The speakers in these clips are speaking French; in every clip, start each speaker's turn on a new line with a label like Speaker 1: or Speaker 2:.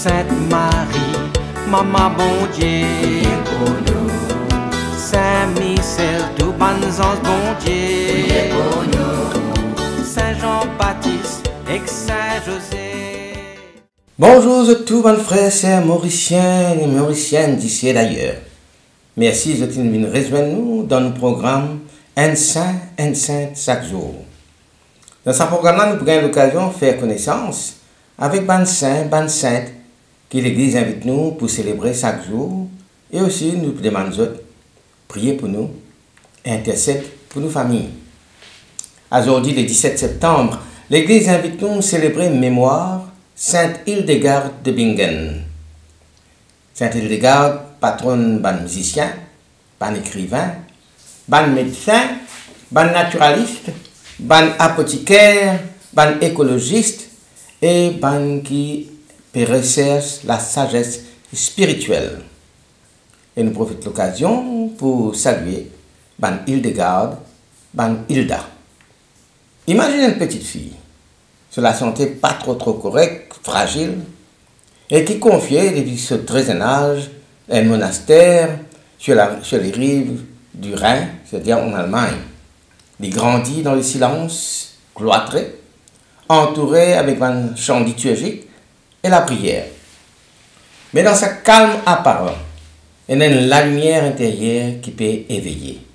Speaker 1: Sainte Marie, Maman bon Dieu,
Speaker 2: pour nous,
Speaker 1: Saint Michel, tout bon ange bon Dieu,
Speaker 2: pour nous.
Speaker 1: Saint Jean-Baptiste et Saint José.
Speaker 3: Bonjour à tous mes frères et sœurs mauriciens et mauriciennes d'ici et d'ailleurs. Merci de venir rejoindre nous dans le programme Un Saint chaque jour. Dans ce programme-là, nous prenons l'occasion de faire connaissance avec ban saint, ban sainte, que l'Église invite nous pour célébrer chaque jour. Et aussi, nous demandons de prier pour nous, intercéder pour nos familles. Aujourd'hui, le 17 septembre, l'Église invite nous à célébrer mémoire Sainte Hildegarde de Bingen. Sainte Hildegarde, patronne ban musicien, ban écrivain, ban médecin, ban naturaliste, ban apothicaire, ban écologiste et ban qui recherche la sagesse spirituelle. Et nous profitons de l'occasion pour saluer ban Hildegarde, ban Hilda. Imaginez une petite fille, sur la santé pas trop correcte, fragile, et qui confiait depuis ce très jeune âge un monastère sur les rives du Rhin, c'est-à-dire en Allemagne. Il grandit dans le silence cloîtré, entouré avec un chant liturgique et la prière. Mais dans sa calme apparent, il y a la lumière intérieure qui peut éveiller.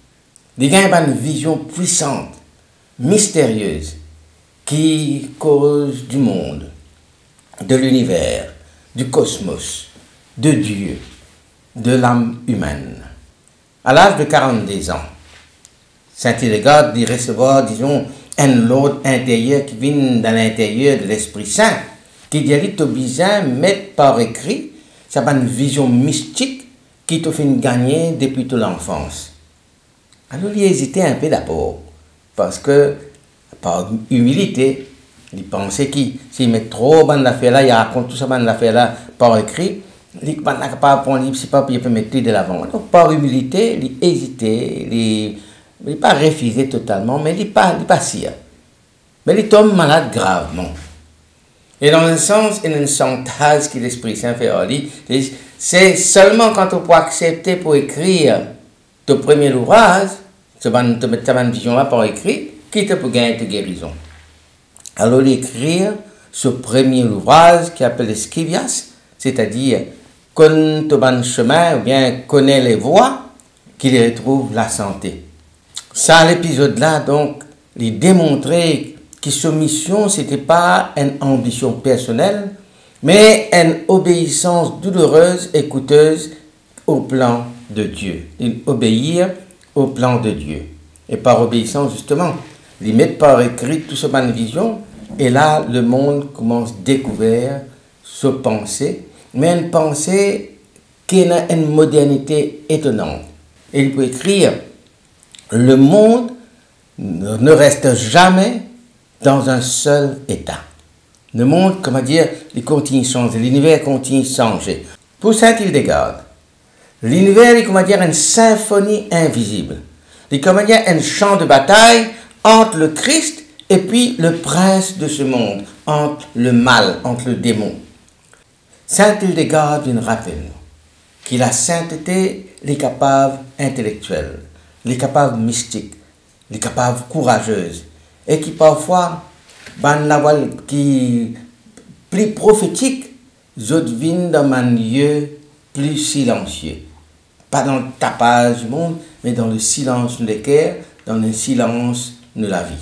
Speaker 3: Il y a une vision puissante, mystérieuse, qui cause du monde, de l'univers, du cosmos, de Dieu, de l'âme humaine. À l'âge de 42 ans, Saint Hildegarde dit recevoir, disons, un ordre intérieur qui vient dans l'intérieur de l'Esprit Saint, qui dit au besoin mettre par écrit, ça va une vision mystique qui te fait gagner depuis toute l'enfance. Alors il hésitait un peu d'abord, parce que par humilité, il pensait qu'il s'il met trop de l'affaire là, il raconte tout ça de l'affaire là par écrit, il n'est pas capable de prendre, c'est pas pour mettre de l'avant. Donc par humilité, il hésitait, il n'est pas refusé totalement, mais il n'est pas sûr. Mais il tombe malade gravement. Et dans un sens, il y a une chantage que l'Esprit Saint fait à lui. C'est seulement quand on peut accepter pour écrire ton premier ouvrage, tu vas mettre ta vision là par écrit, qui te peut gagner ta guérison. Alors, il écrit ce premier ouvrage qui s'appelle Scivias, c'est-à-dire connaît ton chemin ou bien connaît les voies qui retrouve la santé. Ça, l'épisode là, donc, il démontrait que sa mission, ce n'était pas une ambition personnelle, mais une obéissance douloureuse et coûteuse au plan de Dieu. Il obéir au plan de Dieu. Et par obéissance, justement, il met par écrit toute cette bonne vision, et là, le monde commence à découvrir sa pensée, mais une pensée qui a une modernité étonnante. Et il peut écrire, le monde ne reste jamais dans un seul état. Le monde, comment dire, il continue de changer, l'univers continue de changer. Pour Saint Hildegarde, l'univers est, comment dire, une symphonie invisible. Il est, comment dire, un champ de bataille entre le Christ et puis le prince de ce monde, entre le mal, entre le démon. Saint Hildegarde vient rappeler que la sainteté est capable intellectuelle, est capable mystique, est capable courageuse, et qui parfois, la voix qui plus prophétique, viennent dans un lieu plus silencieux. Pas dans le tapage du monde, mais dans le silence de cœur, dans le silence de la vie.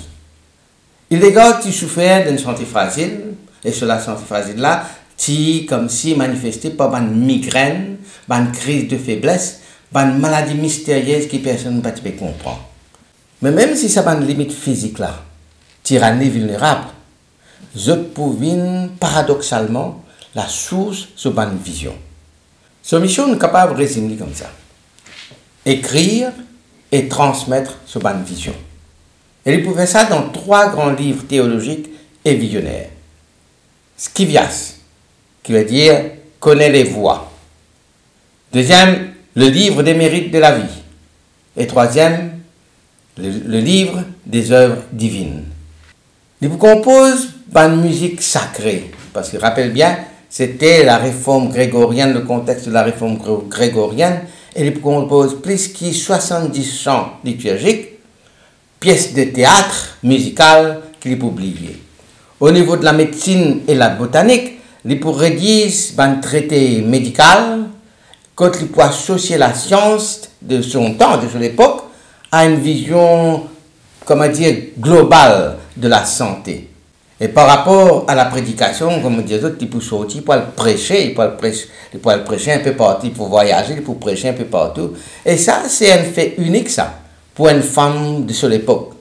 Speaker 3: Hildegarde qui souffrait d'une santé fragile, et sur la santé fragile-là, qui, comme si manifesté par une migraine, une crise de faiblesse, une maladie mystérieuse que personne ne peut comprendre. Mais même si ça a une limite physique-là, tyrannie vulnérable, je pouvine paradoxalement la source de bonne vision. Sa mission est capable de résumer comme ça. Écrire et transmettre ce bonne vision. Et il pouvait ça dans 3 grands livres théologiques et visionnaires. Scivias, qui veut dire connaît les voies. Deuxième, le livre des mérites de la vie. Et troisième, le livre des œuvres divines. Il vous compose une musique sacrée, parce que rappelle bien, c'était la réforme grégorienne, le contexte de la réforme grégorienne. Il compose plus de 70 chants liturgiques, pièces de théâtre, musicales qu'il a publiées. Au niveau de la médecine et la botanique, il pour rédiger un traité médical, quand il pour associer la science de son temps, de son époque, à une vision, comment dire, globale de la santé. Et par rapport à la prédication, comme on dit, il peut sortir, il peut le prêcher, il peut le prêcher un peu partout, il peut voyager, il peut prêcher un peu partout. Et ça, c'est un fait unique, ça, pour une femme de son époque.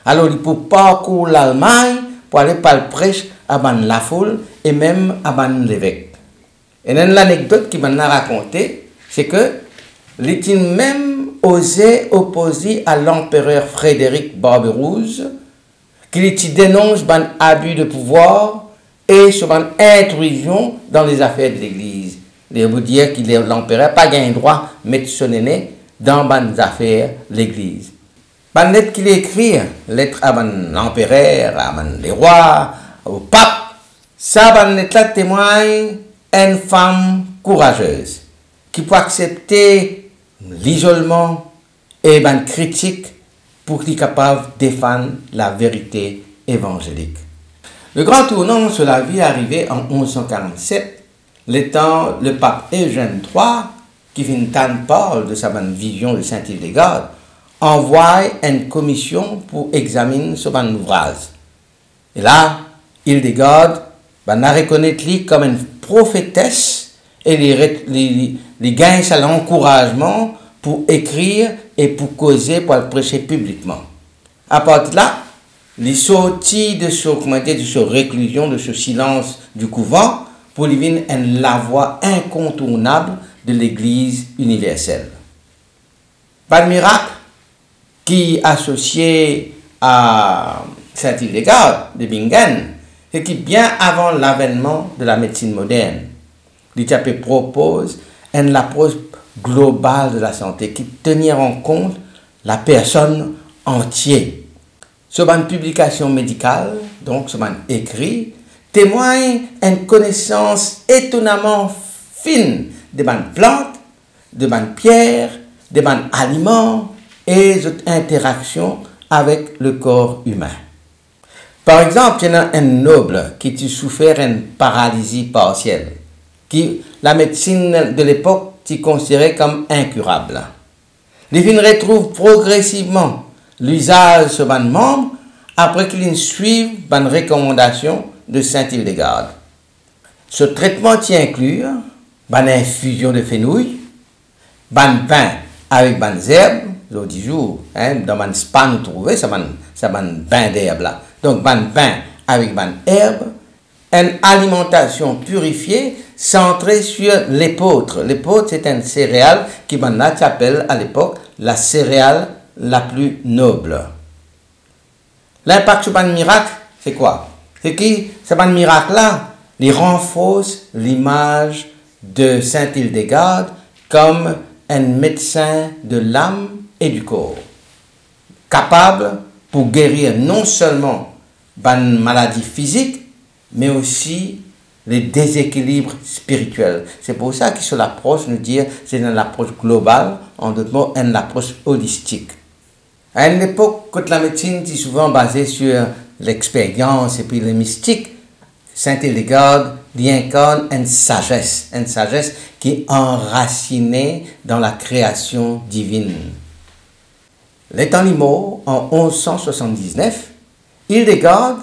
Speaker 3: Alors, il peut parcourir l'Allemagne pour aller par le prêche à la foule et même à l'évêque. Et l'anecdote qu'il m'a racontée, c'est que l'était même osé opposer à l'empereur Frédéric Barberousse, qu'il dénonce un abus de pouvoir et sur une intrusion dans les affaires de l'Église. Il veut dire que l'empereur n'a pas le droit de mettre son nez dans les affaires de l'Église. La lettre qu'il écrit, lettre à l'empereur, à les rois, au pape, ça, lettre-là témoigne une femme courageuse qui peut accepter l'isolement et une critique pour qu'il soit capable de défendre la vérité évangélique. Le grand tournant sur la vie est arrivé en 1147, l'étant le pape Eugène III, qui vient parle de sa vision de Saint-Hildegarde, envoie une commission pour examiner son ouvrage. Et là, Hildegarde la reconnaît comme une prophétesse et il gagne l'encouragement pour écrire et pour causer, pour le prêcher publiquement. À partir de là, il sortit de ce réclusion, de ce silence du couvent, pour lui venir la voie incontournable de l'Église universelle. Pas de miracle qui est associé à Saint-Hildegarde de Bingen, et qui bien avant l'avènement de la médecine moderne, l'ITAP propose une approche globale de la santé qui tenir en compte la personne entière. Sur une publication médicale, donc sur un écrit, témoigne une connaissance étonnamment fine de bonnes plantes, de bonnes pierres, de bonnes aliments et d'autres interactions avec le corps humain. Par exemple, il y a un noble qui souffert d'une paralysie partielle, qui la médecine de l'époque considérée comme incurable. Les vignes retrouvent progressivement l'usage sur un membre après qu'ils suivent une recommandation de Saint-Hildegarde. Ce traitement inclut une infusion de fenouil, un pain avec des herbes, l'autre jour, dans un spa nous trouvons, c'est un bain d'herbes là. Donc, un pain avec des herbes, une alimentation purifiée centrée sur l'épeautre. L'épeautre, c'est une céréale qui s'appelle à l'époque la céréale la plus noble. L'impact sur le miracle, c'est quoi? C'est que ce miracle-là, il renforce l'image de Saint-Hildegarde comme un médecin de l'âme et du corps, capable pour guérir non seulement une maladie physique, mais aussi les déséquilibres spirituels. C'est pour ça que sur l'approche, nous dire, c'est une approche globale, en d'autres mots, une approche holistique. À une époque, quand la médecine est souvent basée sur l'expérience et puis le mystique, Saint-Hildegarde incarne une sagesse qui est enracinée dans la création divine. L'étant mort en 1179, Hildegarde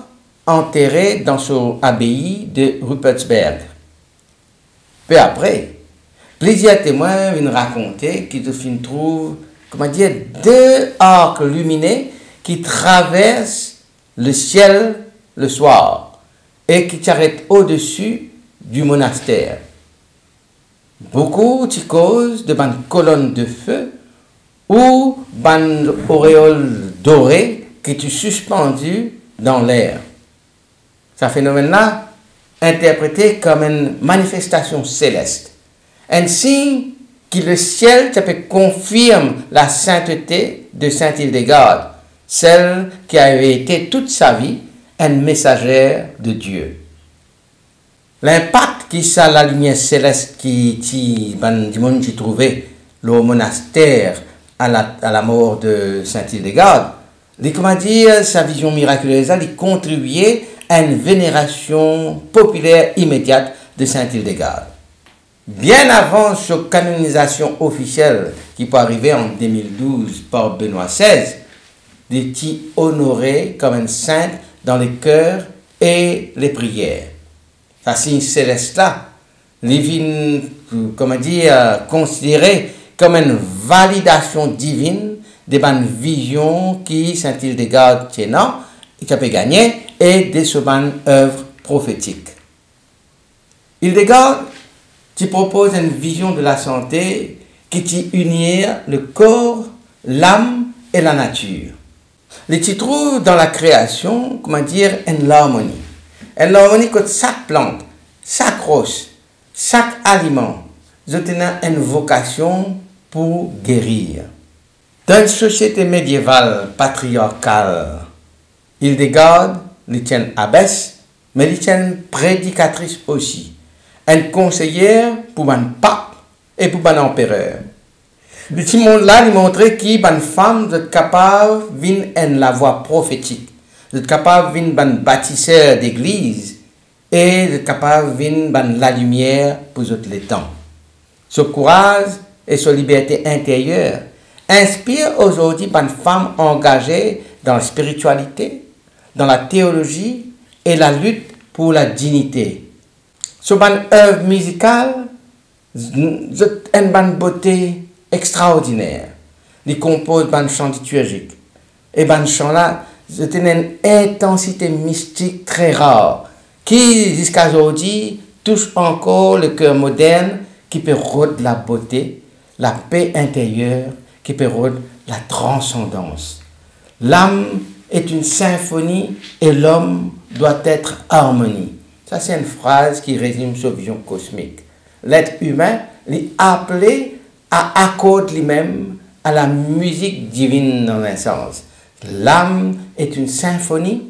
Speaker 3: enterré dans son abbaye de Rupertsberg. Peu après, plusieurs témoins viennent raconter qu'ils trouvent, deux arcs lumineux qui traversent le ciel le soir et qui s'arrêtent au-dessus du monastère. Beaucoup de causes de bonnes colonnes de feu ou bonnes auréoles dorées qui sont suspendues dans l'air. Ce phénomène-là, interprété comme une manifestation céleste, un signe que le ciel confirme la sainteté de Saint-Hildegarde, celle qui avait été toute sa vie une messagère de Dieu. L'impact qui ça la lumière céleste qui du monde qui trouvait le monastère à la mort de Saint-Hildegarde, comment dire, sa vision miraculeuse, il contribuait à une vénération populaire immédiate de Saint-Hildegarde. Bien avant sa canonisation officielle qui peut arriver en 2012 par Benoît XVI, il était honoré comme une sainte dans les chœurs et les prières. La signe céleste là, il vient, considéré comme une validation divine des bonnes visions qui Saint-Hildegarde tient, qui a pu gagner, et de ce bonnes œuvres prophétiques. Hildegarde qui propose une vision de la santé qui unit le corps, l'âme et la nature. Il s'y trouve dans la création, une harmonie. Une harmonie que chaque plante, chaque roche, chaque aliment, a une vocation pour guérir. Dans une société médiévale patriarcale, Hildegarde, il tient abbesse, mais il tient prédicatrice aussi. Une conseillère pour un pape et pour un empereur. Le petit monde-là, il montrait qu'une femme est capable de la voix prophétique, est capable de bâtisseur d'église et est capable de la lumière pour tous les temps. Ce courage et sa liberté intérieure inspirent aujourd'hui une femme engagée dans la spiritualité, dans la théologie et la lutte pour la dignité. Ce ban œuvre musicale a une beauté extraordinaire. Il compose ban chants liturgiques. Et ban chants là, c'est une intensité mystique très rare qui, jusqu'à aujourd'hui, touche encore le cœur moderne qui peut rôder la beauté, la paix intérieure, qui peut rôder la transcendance. L'âme est une symphonie et l'homme doit être harmonie. Ça, c'est une phrase qui résume sa vision cosmique. L'être humain est appelé à accorder lui-même à la musique divine dans un sens. L'âme est une symphonie,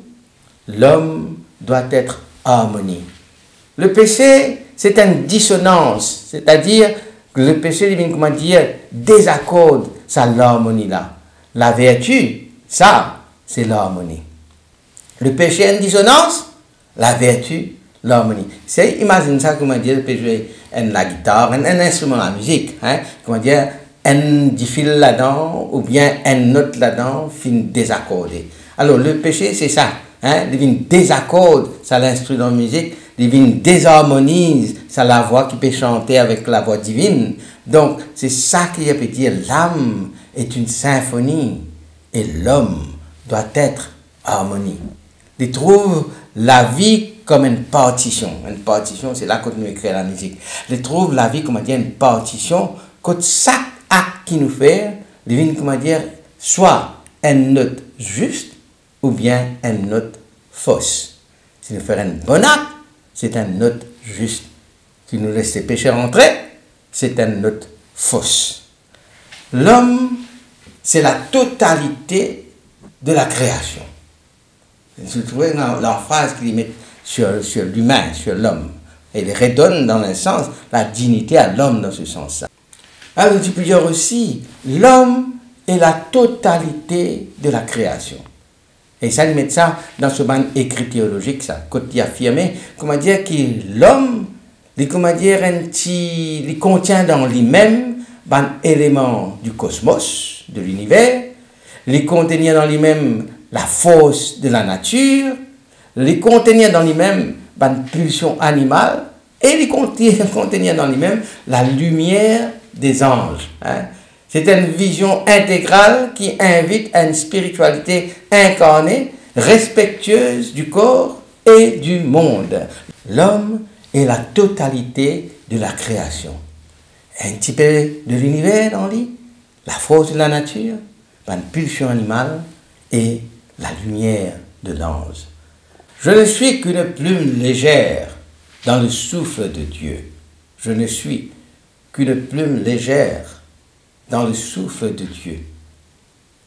Speaker 3: l'homme doit être harmonie. Le péché, c'est une dissonance, c'est-à-dire que le péché désaccorde ça l'harmonie-là. La vertu, ça, c'est l'harmonie. Le péché est une dissonance, la vertu, l'harmonie. C'est, imagine ça, le péché est la guitare, un instrument de la musique, un fil là-dedans, ou bien une note là-dedans, fin désaccordé. Alors, le péché, c'est ça, il vient désaccorde, ça l'instrument de musique, il vient désharmonise, ça la voix qui peut chanter avec la voix divine. Donc, c'est ça qu'il peut dire, l'âme est une symphonie et l'homme doit être harmonie. Il trouve la vie comme une partition. Une partition, c'est là qu'on nous écrit la musique. Il trouve la vie comme une partition, que chaque acte qui nous fait, devine soit une note juste ou bien une note fausse. Si nous faisons un bon acte, c'est une note juste. Si nous laissons péché rentrer, c'est une note fausse. L'homme, c'est la totalité de la création. Vous trouvez l'emphase qu'il met sur l'humain, sur l'homme. Et il redonne dans un sens la dignité à l'homme dans ce sens-là. Alors tu peux dire aussi, l'homme est la totalité de la création. Et ça, il met ça dans ce ban écrit théologique, ça, quand il affirme, que l'homme, il contient dans lui-même un élément du cosmos, de l'univers, il contient dans lui-même la force de la nature, il contient dans lui-même une pulsion animale, et il contient dans lui-même la lumière des anges. C'est une vision intégrale qui invite à une spiritualité incarnée, respectueuse du corps et du monde. L'homme est la totalité de la création. Un petit peu de l'univers dans lui, la force de la nature, une pulsion animale et la lumière de l'ange. Je ne suis qu'une plume légère dans le souffle de Dieu. Je ne suis qu'une plume légère dans le souffle de Dieu.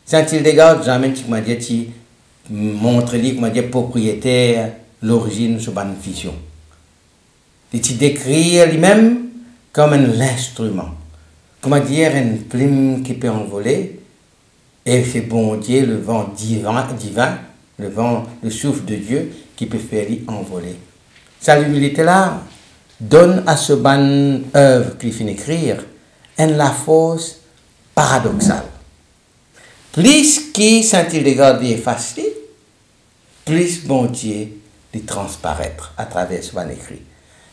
Speaker 3: Saint-Hildegarde, jamais tu m'as dit, montre-lui, propriétaire, l'origine de cette vision. Il décrit lui-même comme un instrument. Comment dire, une plume qui peut envoler. Et c'est bon Dieu, le vent divin, le vent, le souffle de Dieu qui peut faire lui envoler. Sa humilité là donne à ce ban œuvre qu'il finit d'écrire la force paradoxale. Plus qui Saint-Il est facile, plus bon Dieu de transparaître à travers ce ban écrit.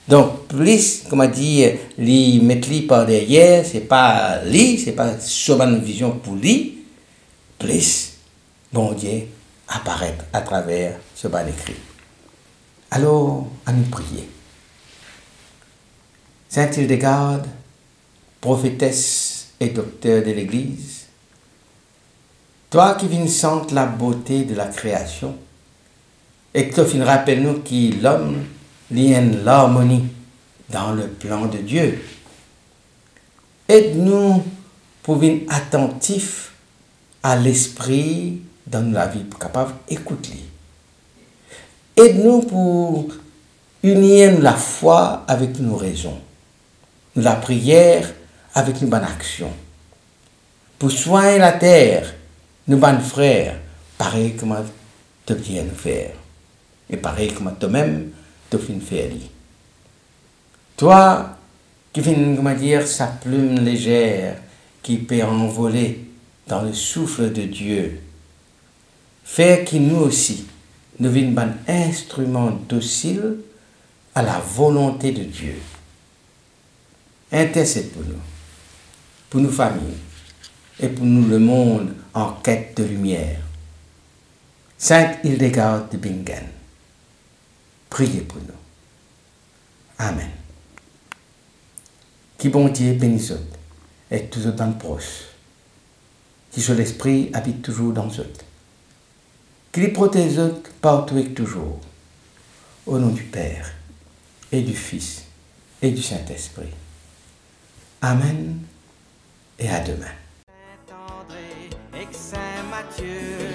Speaker 3: Donc, plus, comment dire, lui mettre lui par derrière, c'est pas lui, c'est pas ce ban vision pour lui, plus bon Dieu apparaître à travers ce ban écrit. Alors, à nous prier. Sainte Hildegarde, prophétesse et docteur de l'Église, toi qui viens sentir la beauté de la création, et que tu rappelles-nous que l'homme lien l'harmonie dans le plan de Dieu, aide-nous pour être attentifs à l'esprit dans la vie, capable d'écouter. Aide-nous pour unir la foi avec nos raisons, la prière avec nos bonnes actions, pour soigner la terre, nos bons frères, pareil comme tu viens de faire, et pareil comme toi-même tu viens de faire. Toi qui viens, comment dire, sa plume légère qui peut envoler dans le souffle de Dieu, fais que nous aussi, nous vîmes un instrument docile à la volonté de Dieu. Intercède pour nos familles et pour nous le monde en quête de lumière. Sainte Hildegarde de Bingen, priez pour nous. Amen. Qui bon Dieu bénisse et toujours dans le proche. Qui sur l'esprit habite toujours dans eux. Qui les protège partout et toujours. Au nom du Père et du Fils et du Saint-Esprit. Amen et à demain.
Speaker 1: Saint-André et Saint-Matthieu,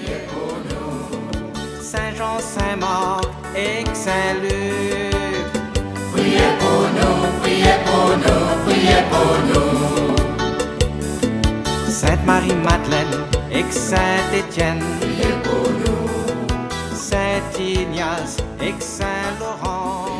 Speaker 1: Saint-Jean, Saint-Marc et Saint-Luc.
Speaker 2: Priez pour nous, priez pour nous, priez pour nous.
Speaker 1: Sainte-Marie-Madeleine et Saint-Étienne,
Speaker 2: Priez pour nous.
Speaker 1: Saint-Ignace et Saint-Laurent.